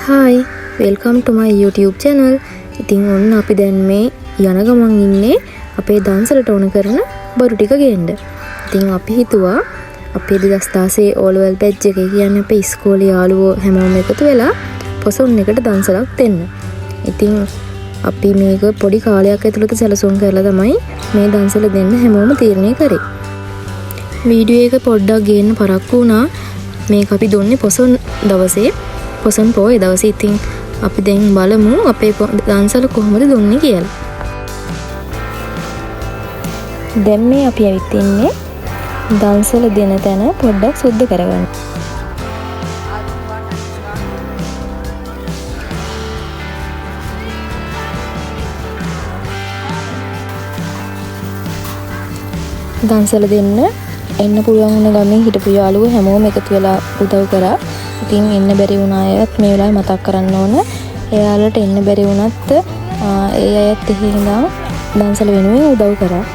Hi, welcome to my YouTube channel. ඉතින් ඔන්න අපි දැන් මේ යන ගමන් ඉන්නේ අපේ දන්සලට ඕන කරන බරු ටික ගේන්න. ඉතින් අපි හිතුවා අපේ 2016 O level batch එකේ කියන්නේ අපේ ඉස්කෝලේ යාළුවෝ හැමෝම එකතු වෙලා පොසොන් එකට දන්සලක් දෙන්න. ඉතින් අපි මේක පොඩි කාලයක් ඇතුළත සැලසුම් කරලා තමයි මේ දන්සල දෙන්න හැමෝම තීරණය කරේ. වීඩියෝ එක පොඩ්ඩක් ගේන්න පරක්කු වුණා. මේක අපි දුන්නේ පොසොන් දවසේ. පොසොන් පොයේ දවසේ. ඉතින් අපි දැන් බලමු අපේ දන්සල කොහොමද දුන්නේ කියලා. දැන් මේ අපි ඇවිත් ඉන්නේ දන්සල දෙන තැන පොඩ්ඩක් සුද්ධ කරගන්න. දන්සල දෙන්න එන්න පුළුවන් වුණ ගමේ හිටපු යාළුවෝ හැමෝම එකතු වෙලා උදව් කරා. ඉතින් එන්න බැරි වුණ අයත් මේ වෙලාවේ මතක් කරන්න ඕන. එයාලට එන්න බැරි වුණත් ඒ අයත් එහි ඉඳන් දන්සල වෙනුවෙන් උදව් කරා.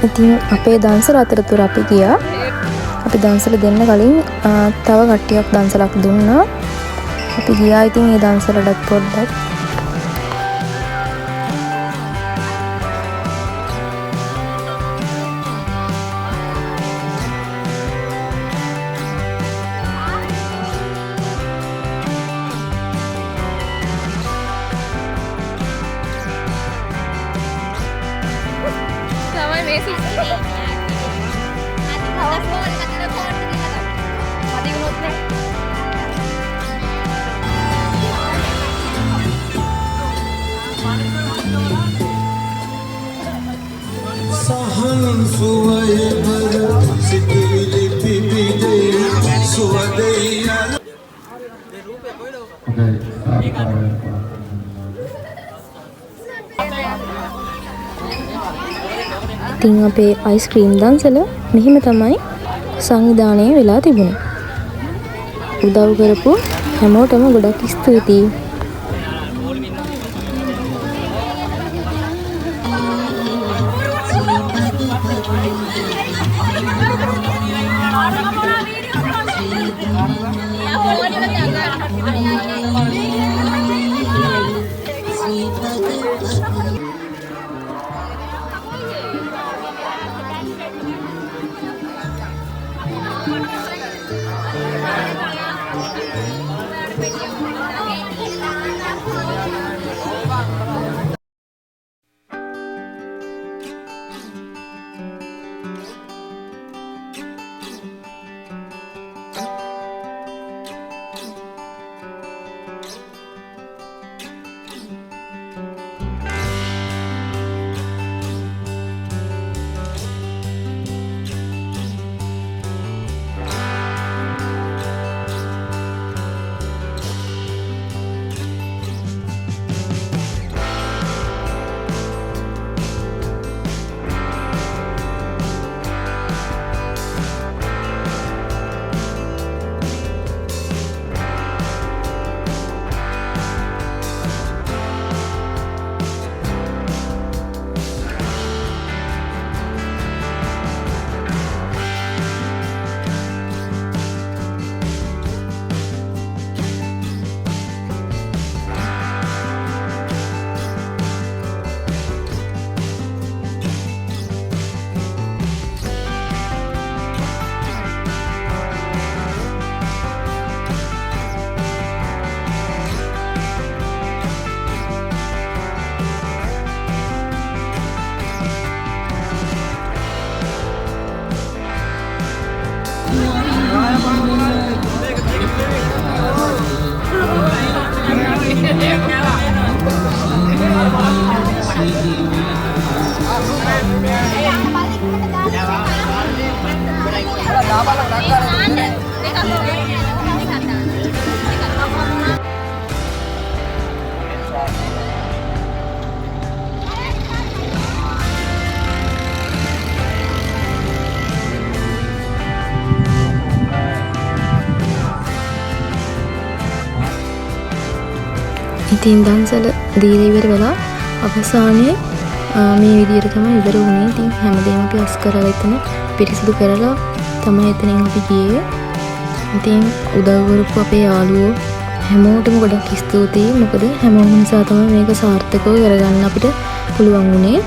ඉතින් අපේ දන්සල අතරතුර අපි ගියා. අපි දන්සල දෙන්න කලින් තව කට්ටියක් දන්සලක් දුන්නා. අපි ගියා ඉතින් මේ දන්සලටත් පොඩ්ඩක් සහන් සුවය බර සිටිවිලි පිපිදේ සුවදේ ඉතින් අපේ අයිස්ක්‍රීම් දන්සල මෙහිම තමයි සංවිධානය වෙලා තිබුණේ. උදව් කරපු හැමෝටම ගොඩක් ස්තුතියි. ඉතින් දන්සල දීලා ඉවර වෙලා අවසානයේ මේ විදිහට තමයි ඉවර වුණේ. ඉතින් හැමදේම අපි අස් කරලා එතන පිරිසිදු කරලා තමයි එතනින් අපි ගියේ. ඉතින් උදව් කරපු අපේ යාළුවෝ හැමෝටම ගොඩක් ස්තුතියි. මොකද හැමෝම නිසා තමයි මේක සාර්ථකව කරගන්න අපිට පුළුවන් වුණේ.